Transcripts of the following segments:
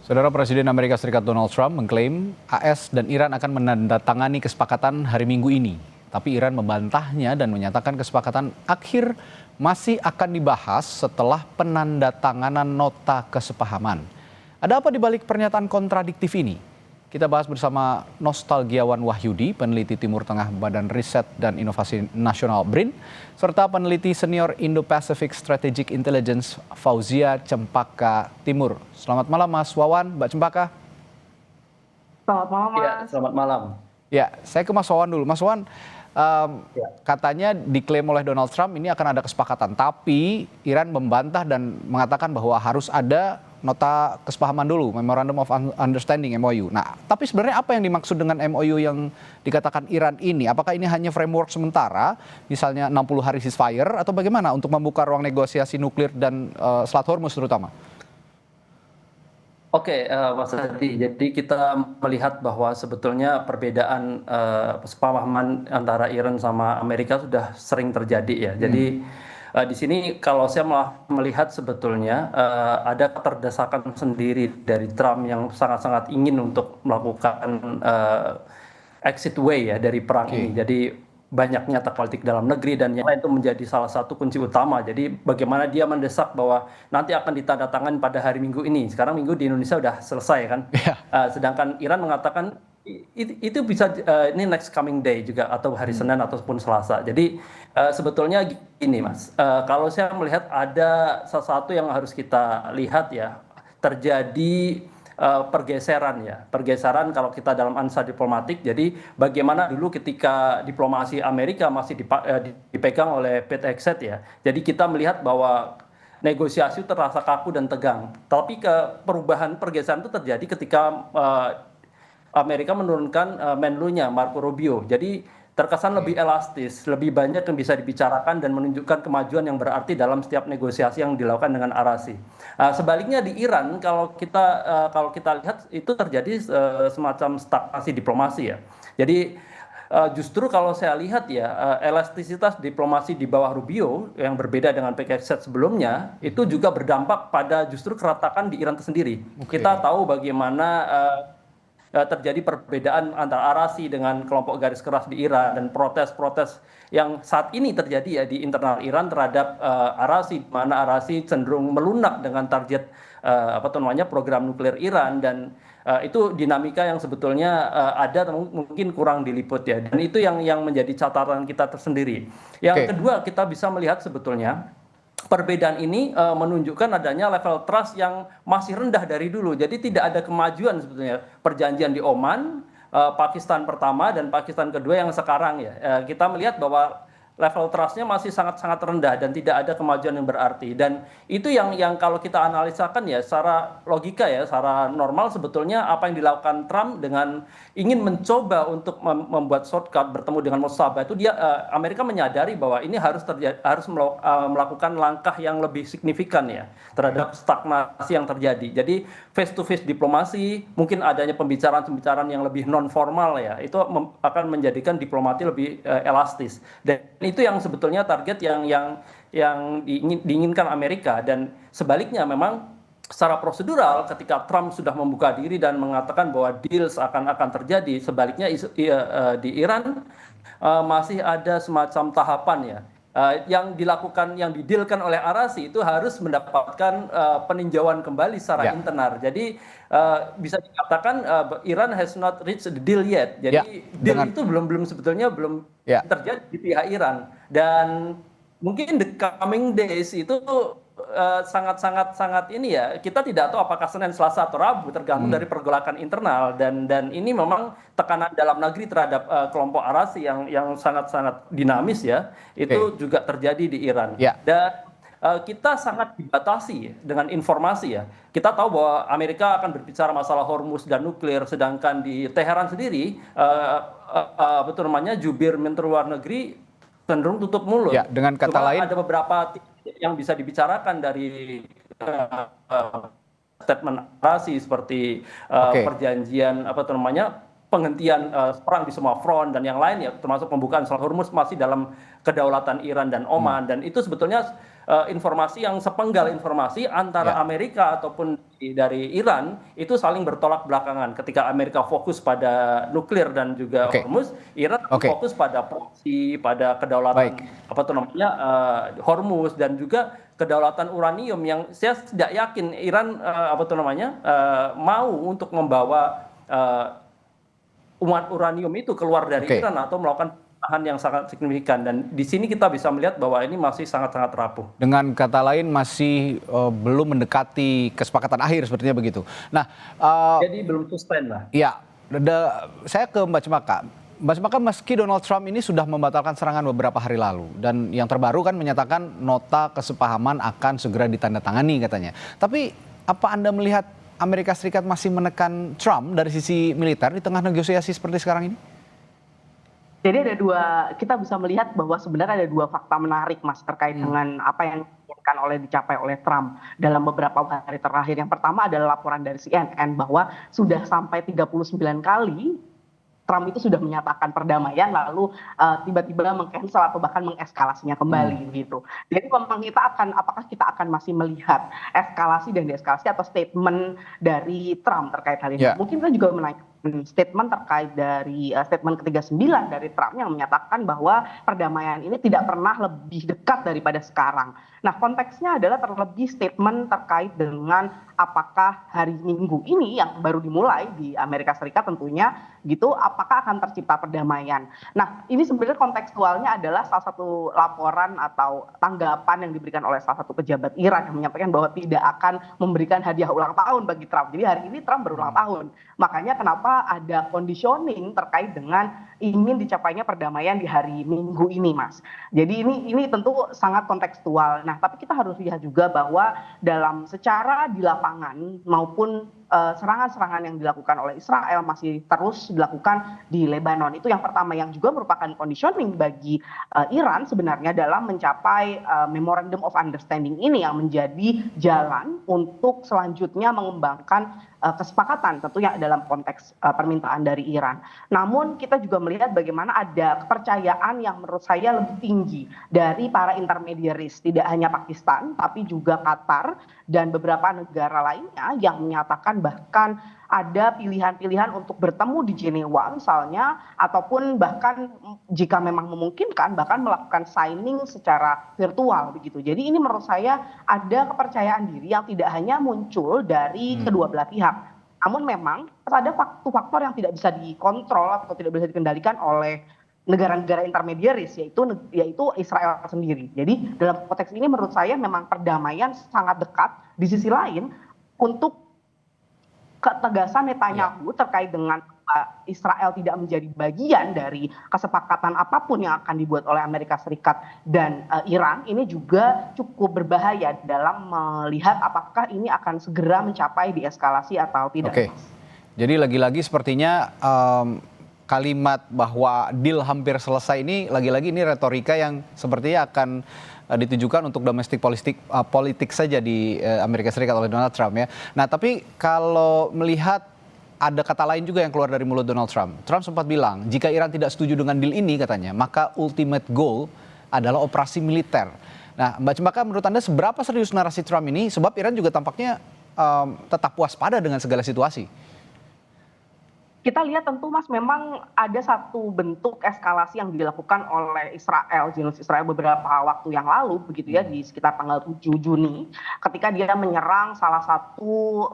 Saudara Presiden Amerika Serikat Donald Trump mengklaim AS dan Iran akan menandatangani kesepakatan hari Minggu ini. Tapi Iran membantahnya dan menyatakan kesepakatan akhir masih akan dibahas setelah penandatanganan nota kesepahaman. Ada apa di balik pernyataan kontradiktif ini? Kita bahas bersama Nostalgiawan Wahyudi, peneliti Timur Tengah Badan Riset dan Inovasi Nasional BRIN, serta peneliti senior Indo-Pacific Strategic Intelligence Fauzia Cempaka Timur. Selamat malam Mas Wawan, Mbak Cempaka. Selamat malam, Mas. Ya, selamat malam. Ya, saya ke Mas Wawan dulu. Mas Wawan, katanya diklaim oleh Donald Trump ini akan ada kesepakatan, tapi Iran membantah dan mengatakan bahwa harus ada nota kesepahaman dulu, Memorandum of Understanding (MOU). Nah, tapi sebenarnya apa yang dimaksud dengan MOU yang dikatakan Iran ini? Apakah ini hanya framework sementara, misalnya 60 hari ceasefire, atau bagaimana untuk membuka ruang negosiasi nuklir dan Selat Hormuz terutama? Oke, Mas Hadi. Jadi kita melihat bahwa sebetulnya perbedaan kesepahaman antara Iran sama Amerika sudah sering terjadi ya. Jadi di sini kalau saya melihat sebetulnya ada keterdesakan sendiri dari Trump yang sangat-sangat ingin untuk melakukan exit way ya dari perang ini. Jadi banyaknya nyata politik dalam negeri dan yang lain itu menjadi salah satu kunci utama. Jadi bagaimana dia mendesak bahwa nanti akan ditandatangani pada hari Minggu ini. Sekarang Minggu di Indonesia sudah selesai kan. Sedangkan Iran mengatakan itu bisa ini next coming day juga atau hari Senin ataupun Selasa. Jadi sebetulnya gini Mas, kalau saya melihat ada sesuatu yang harus kita lihat ya, terjadi pergeseran kalau kita dalam ansa diplomatik. Jadi bagaimana dulu ketika diplomasi Amerika masih dipegang oleh Pete Hegseth ya. Jadi kita melihat bahwa negosiasi terasa kaku dan tegang. Tapi perubahan pergeseran itu terjadi ketika Amerika menurunkan Menlu-nya Marco Rubio. Jadi terkesan lebih elastis, lebih banyak yang bisa dibicarakan dan menunjukkan kemajuan yang berarti dalam setiap negosiasi yang dilakukan dengan arasi. Sebaliknya di Iran kalau kita lihat itu terjadi semacam stagnasi diplomasi ya. Jadi justru kalau saya lihat ya elastisitas diplomasi di bawah Rubio yang berbeda dengan Hegseth sebelumnya itu juga berdampak pada justru keretakan di Iran itu sendiri. Kita tahu bagaimana terjadi perbedaan antara arasi dengan kelompok garis keras di Iran dan protes-protes yang saat ini terjadi ya di internal Iran terhadap arasi, di mana arasi cenderung melunak dengan target program nuklir Iran, dan itu dinamika yang sebetulnya ada mungkin kurang diliput ya, dan itu yang menjadi catatan kita tersendiri. Yang kedua, kita bisa melihat sebetulnya perbedaan ini menunjukkan adanya level trust yang masih rendah dari dulu. Jadi tidak ada kemajuan sebetulnya. Perjanjian di Oman, Pakistan pertama dan Pakistan kedua yang sekarang ya. Kita melihat bahwa level trust-nya masih sangat-sangat rendah dan tidak ada kemajuan yang berarti. Dan itu yang kalau kita analisakan ya secara logika ya, secara normal sebetulnya apa yang dilakukan Trump dengan ingin mencoba untuk membuat shortcut bertemu dengan Mossab itu dia Amerika menyadari bahwa ini harus melakukan langkah yang lebih signifikan ya terhadap stagnasi yang terjadi. Jadi face to face diplomasi, mungkin adanya pembicaraan-pembicaraan yang lebih non formal ya, itu akan menjadikan diplomasi lebih elastis. Dan itu yang sebetulnya target yang diinginkan Amerika. Dan sebaliknya memang secara prosedural ketika Trump sudah membuka diri dan mengatakan bahwa deals akan terjadi, sebaliknya di Iran masih ada semacam tahapan ya yang dilakukan, yang didealkan oleh arasi itu harus mendapatkan peninjauan kembali secara internal. Jadi bisa dikatakan Iran has not reached the deal yet. Jadi deal itu belum sebetulnya belum terjadi di pihak Iran, dan mungkin the coming days itu sangat ini ya, kita tidak tahu apakah Senin, Selasa atau Rabu, tergantung dari pergolakan internal, dan ini memang tekanan dalam negeri terhadap kelompok arasi yang sangat-sangat dinamis ya, itu juga terjadi di Iran. Dan kita sangat dibatasi dengan informasi ya. Kita tahu bahwa Amerika akan berbicara masalah Hormuz dan nuklir, sedangkan di Teheran sendiri jubir Menteri Luar Negeri cenderung tutup mulut. Ya, dengan kata lain ada beberapa yang bisa dibicarakan dari statement narasi seperti perjanjian penghentian perang di semua front dan yang lain ya, termasuk pembukaan Selat Hormuz masih dalam kedaulatan Iran dan Oman. Dan itu sebetulnya informasi yang sepenggal informasi antara Amerika ataupun dari Iran itu saling bertolak belakangan. Ketika Amerika fokus pada nuklir dan juga Oke. Hormuz, Iran Oke. fokus pada proksi, pada kedaulatan Baik. apa tuh namanya Hormuz dan juga kedaulatan uranium yang saya tidak yakin Iran apa tuh namanya mau untuk membawa uranium itu keluar dari Oke. Iran atau melakukan perubahan yang sangat signifikan, dan di sini kita bisa melihat bahwa ini masih sangat-sangat rapuh. Dengan kata lain masih belum mendekati kesepakatan akhir sepertinya begitu. Nah, Jadi belum sustain lah. ya, saya ke Mbak Cempaka. Mbak Cempaka, meski Donald Trump ini sudah membatalkan serangan beberapa hari lalu, dan yang terbaru kan menyatakan nota kesepahaman akan segera ditandatangani katanya. Tapi apa Anda melihat Amerika Serikat masih menekan Trump dari sisi militer di tengah negosiasi seperti sekarang ini? Jadi kita bisa melihat bahwa sebenarnya ada dua fakta menarik, Mas, terkait dengan apa yang dicapai oleh Trump dalam beberapa hari terakhir. Yang pertama adalah laporan dari CNN bahwa sudah sampai 39 kali Trump itu sudah menyatakan perdamaian, lalu tiba-tiba meng-cancel atau bahkan mengeskalasinya kembali gitu. Jadi memang apakah kita akan masih melihat eskalasi dan deeskalasi atau statement dari Trump terkait hal ini? Ya. Mungkin kita juga menaikkan statement terkait dari statement ke-39 dari Trump yang menyatakan bahwa perdamaian ini tidak pernah lebih dekat daripada sekarang. Nah, konteksnya adalah terlebih statement terkait dengan apakah hari Minggu ini yang baru dimulai di Amerika Serikat tentunya gitu, apakah akan tercipta perdamaian. Nah, ini sebenarnya kontekstualnya adalah salah satu laporan atau tanggapan yang diberikan oleh salah satu pejabat Iran yang menyampaikan bahwa tidak akan memberikan hadiah ulang tahun bagi Trump. Jadi hari ini Trump berulang tahun. Makanya kenapa ada conditioning terkait dengan ingin dicapainya perdamaian di hari Minggu ini, Mas. Jadi ini tentu sangat kontekstual. Nah, tapi kita harus lihat juga bahwa dalam secara di lapangan maupun serangan-serangan yang dilakukan oleh Israel masih terus dilakukan di Lebanon. Itu yang pertama, yang juga merupakan conditioning bagi Iran sebenarnya dalam mencapai Memorandum of Understanding ini yang menjadi jalan untuk selanjutnya mengembangkan kesepakatan tentunya dalam konteks permintaan dari Iran. Namun kita juga melihat bagaimana ada kepercayaan yang menurut saya lebih tinggi dari para intermediaries, tidak hanya Pakistan tapi juga Qatar dan beberapa negara lainnya yang menyatakan bahkan ada pilihan-pilihan untuk bertemu di Jenewa misalnya, ataupun bahkan jika memang memungkinkan bahkan melakukan signing secara virtual begitu. Jadi ini menurut saya ada kepercayaan diri yang tidak hanya muncul dari kedua belah pihak, namun memang ada faktor yang tidak bisa dikontrol atau tidak bisa dikendalikan oleh negara-negara intermediaris, yaitu Israel sendiri. Jadi dalam konteks ini menurut saya memang perdamaian sangat dekat. Di sisi lain, untuk ketegasan Netanyahu terkait dengan Israel tidak menjadi bagian dari kesepakatan apapun yang akan dibuat oleh Amerika Serikat dan Iran, ini juga cukup berbahaya dalam melihat apakah ini akan segera mencapai deeskalasi atau tidak. Oke. Jadi lagi-lagi sepertinya kalimat bahwa deal hampir selesai ini lagi-lagi ini retorika yang sepertinya akan ditujukan untuk domestik politik saja di Amerika Serikat oleh Donald Trump ya. Nah, tapi kalau melihat ada kata lain juga yang keluar dari mulut Donald Trump. Trump sempat bilang, jika Iran tidak setuju dengan deal ini katanya, maka ultimate goal adalah operasi militer. Nah, Mbak Cempaka, menurut Anda seberapa serius narasi Trump ini? Sebab Iran juga tampaknya tetap waspada dengan segala situasi. Kita lihat tentu, Mas, memang ada satu bentuk eskalasi yang dilakukan oleh Zionis Israel beberapa waktu yang lalu begitu ya, di sekitar tanggal 7 Juni ketika dia menyerang salah satu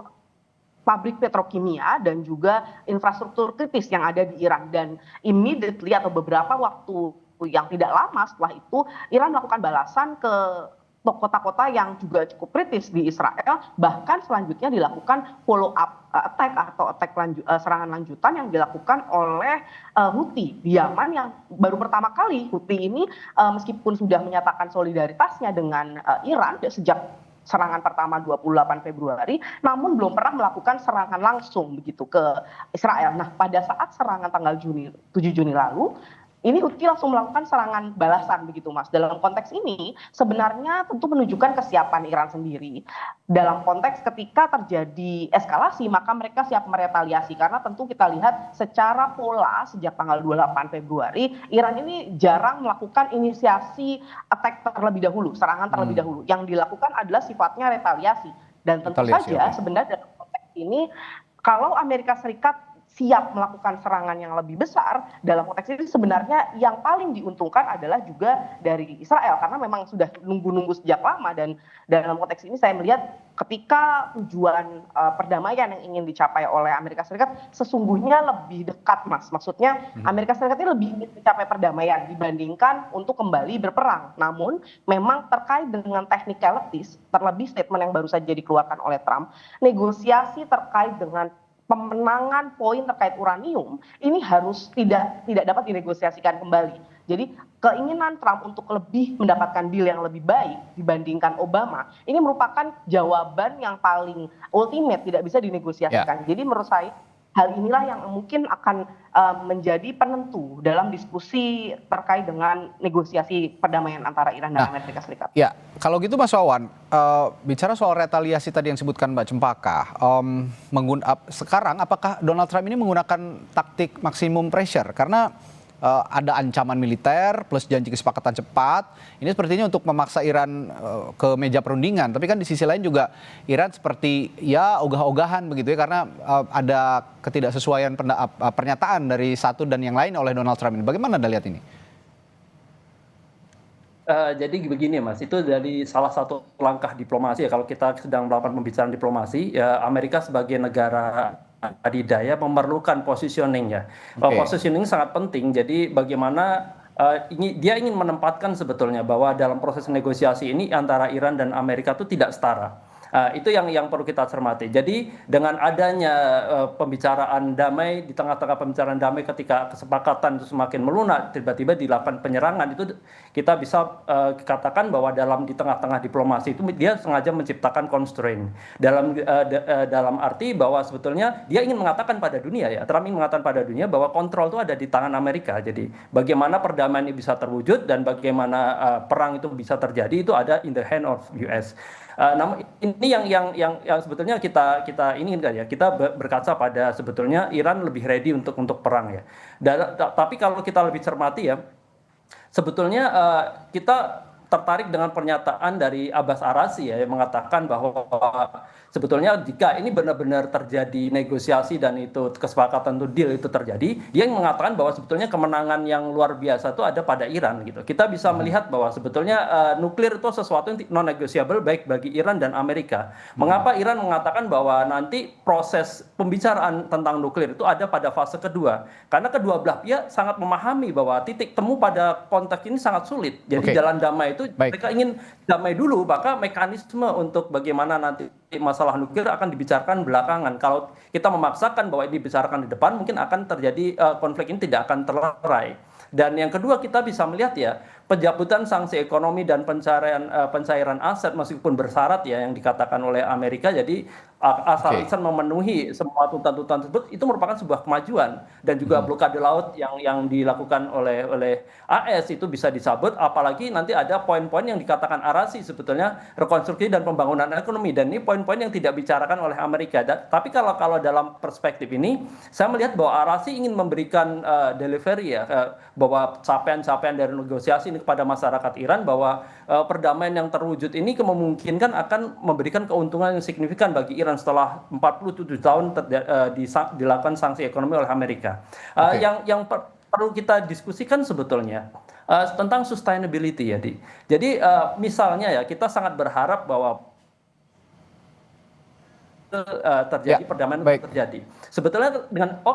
pabrik petrokimia dan juga infrastruktur kritis yang ada di Iran, dan immediately atau beberapa waktu yang tidak lama setelah itu Iran melakukan balasan ke kota-kota yang juga cukup kritis di Israel, bahkan selanjutnya dilakukan follow up attack atau serangan lanjutan yang dilakukan oleh Houthi di Yaman, yang baru pertama kali Houthi ini meskipun sudah menyatakan solidaritasnya dengan Iran sejak serangan pertama 28 Februari, namun belum pernah melakukan serangan langsung begitu ke Israel. Nah, pada saat serangan tanggal 7 Juni lalu, ini Houthi langsung melakukan serangan balasan begitu, Mas. Dalam konteks ini sebenarnya tentu menunjukkan kesiapan Iran sendiri. Dalam konteks ketika terjadi eskalasi, maka mereka siap meretaliasi, karena tentu kita lihat secara pola sejak tanggal 28 Februari, Iran ini jarang melakukan inisiasi attack terlebih dahulu, serangan terlebih dahulu. Yang dilakukan adalah sifatnya retaliasi. Dan tentu Retaliasi, saja oke. sebenarnya dalam konteks ini kalau Amerika Serikat siap melakukan serangan yang lebih besar, dalam konteks ini sebenarnya yang paling diuntungkan adalah juga dari Israel karena memang sudah nunggu-nunggu sejak lama, dan dalam konteks ini saya melihat ketika tujuan perdamaian yang ingin dicapai oleh Amerika Serikat sesungguhnya lebih dekat, Mas. Maksudnya Amerika Serikat ini lebih ingin mencapai perdamaian dibandingkan untuk kembali berperang. Namun memang terkait dengan technicalities, terlebih statement yang baru saja dikeluarkan oleh Trump, negosiasi terkait dengan pemenangan poin terkait uranium ini harus tidak dapat dinegosiasikan kembali. Jadi keinginan Trump untuk lebih mendapatkan deal yang lebih baik dibandingkan Obama ini merupakan jawaban yang paling ultimate, tidak bisa dinegosiasikan. Jadi menurut saya hal inilah yang mungkin akan menjadi penentu dalam diskusi terkait dengan negosiasi perdamaian antara Iran dan Amerika Serikat. Ya, kalau gitu Mas Wawan, bicara soal retaliasi tadi yang disebutkan Mbak Cempaka, sekarang apakah Donald Trump ini menggunakan taktik maksimum pressure? Karena ada ancaman militer plus janji kesepakatan cepat. Ini sepertinya untuk memaksa Iran ke meja perundingan. Tapi kan di sisi lain juga Iran seperti ya ogah-ogahan begitu ya, karena ada ketidaksesuaian pernyataan dari satu dan yang lain oleh Donald Trump ini. Bagaimana Anda lihat ini? Jadi begini Mas, itu dari salah satu langkah diplomasi ya, kalau kita sedang melakukan pembicaraan diplomasi, ya Amerika sebagai negara adidaya memerlukan positioning ya. Positioning sangat penting, jadi bagaimana dia ingin menempatkan sebetulnya bahwa dalam proses negosiasi ini antara Iran dan Amerika itu tidak setara. Itu yang perlu kita cermati. Jadi dengan adanya pembicaraan damai, di tengah-tengah pembicaraan damai ketika kesepakatan itu semakin melunak, tiba-tiba dilakukan penyerangan, itu kita bisa katakan bahwa di tengah-tengah diplomasi itu dia sengaja menciptakan constraint. Dalam arti bahwa sebetulnya dia ingin mengatakan pada dunia ya, Trump ingin mengatakan pada dunia bahwa kontrol itu ada di tangan Amerika. Jadi bagaimana perdamaian ini bisa terwujud dan bagaimana perang itu bisa terjadi itu ada in the hand of US. Namun ini yang sebetulnya kita inginkan ya, kita berkaca pada sebetulnya Iran lebih ready untuk perang ya. Tapi kalau kita lebih cermati ya, sebetulnya kita tertarik dengan pernyataan dari Abbas Arasi ya, yang mengatakan bahwa sebetulnya jika ini benar-benar terjadi negosiasi dan itu kesepakatan itu deal itu terjadi, dia yang mengatakan bahwa sebetulnya kemenangan yang luar biasa itu ada pada Iran gitu. Kita bisa melihat bahwa sebetulnya nuklir itu sesuatu yang non negotiable baik bagi Iran dan Amerika. Mengapa Iran mengatakan bahwa nanti proses pembicaraan tentang nuklir itu ada pada fase kedua? Karena kedua belah pihak sangat memahami bahwa titik temu pada konteks ini sangat sulit. Jadi jalan damai itu mereka ingin damai dulu, maka mekanisme untuk bagaimana nanti masalah nuklir akan dibicarakan belakangan. Kalau kita memaksakan bahwa ini dibicarakan di depan, mungkin akan terjadi konflik ini tidak akan terlerai. Dan yang kedua kita bisa melihat ya, pencabutan sanksi ekonomi dan pencairan aset meskipun bersyarat ya yang dikatakan oleh Amerika. Jadi asal Iran memenuhi semua tuntutan tersebut itu merupakan sebuah kemajuan, dan juga blokade laut yang dilakukan oleh AS itu bisa disabot, apalagi nanti ada poin-poin yang dikatakan Arasi sebetulnya rekonstruksi dan pembangunan ekonomi, dan ini poin-poin yang tidak dibicarakan oleh Amerika. Tapi kalau dalam perspektif ini saya melihat bahwa Arasi ingin memberikan delivery ya, bahwa capaian-capaian dari negosiasi ini kepada masyarakat Iran, bahwa perdamaian yang terwujud ini kemungkinan akan memberikan keuntungan yang signifikan bagi Iran setelah 47 tahun dilakukan sanksi ekonomi oleh Amerika. Yang perlu kita diskusikan sebetulnya tentang sustainability ya, Jadi misalnya ya, kita sangat berharap bahwa terjadi perdamaian itu terjadi. Sebetulnya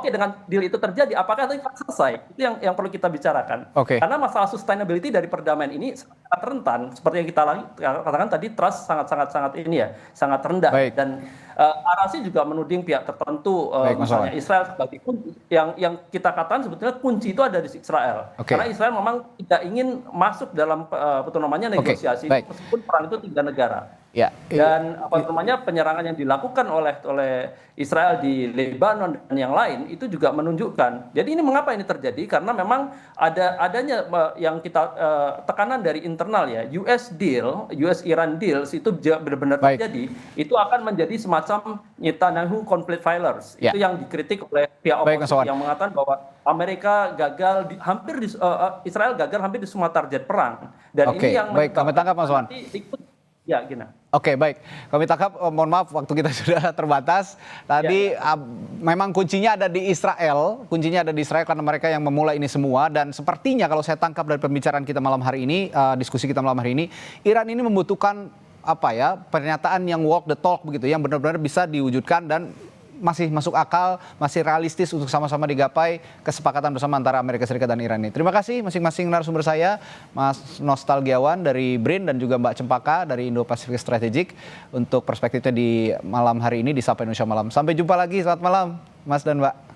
dengan deal itu terjadi, apakah itu selesai? Itu yang perlu kita bicarakan. Karena masalah sustainability dari perdamaian ini sangat rentan, seperti yang kita katakan tadi, trust sangat ini ya, sangat rendah. Dan Arasi juga menuding pihak tertentu, misalnya Israel sebagai kunci. Yang kita katakan sebetulnya kunci itu ada di Israel. Karena Israel memang tidak ingin masuk dalam negosiasi, meskipun perang itu 3 negara. Dan penyerangan yang dilakukan oleh Israel di Lebanon dan yang lain itu juga menunjukkan. Jadi ini mengapa ini terjadi? Karena memang adanya yang kita tekanan dari internal ya, US-Iran deals itu benar-benar terjadi. Itu akan menjadi semacam Netanyahu conflict violence. Itu yang dikritik oleh pihak oposisi yang mengatakan bahwa Amerika gagal Israel gagal hampir di semua target perang. Dan ini yang kami tangkap Mas Wan. Ya, Gina. Oke, baik. Kami tangkap, mohon maaf waktu kita sudah terbatas. Tadi memang kuncinya ada di Israel, karena mereka yang memulai ini semua. Dan sepertinya kalau saya tangkap dari pembicaraan kita malam hari ini, diskusi kita malam hari ini, Iran ini membutuhkan pernyataan yang walk the talk begitu, yang benar-benar bisa diwujudkan dan masih masuk akal, masih realistis untuk sama-sama digapai kesepakatan bersama antara Amerika Serikat dan Iran ini. Terima kasih masing-masing narasumber saya, Mas Nostalgiawan dari BRIN dan juga Mbak Cempaka dari Indo-Pacific Strategic untuk perspektifnya di malam hari ini di Sapa Indonesia Malam. Sampai jumpa lagi, selamat malam Mas dan Mbak.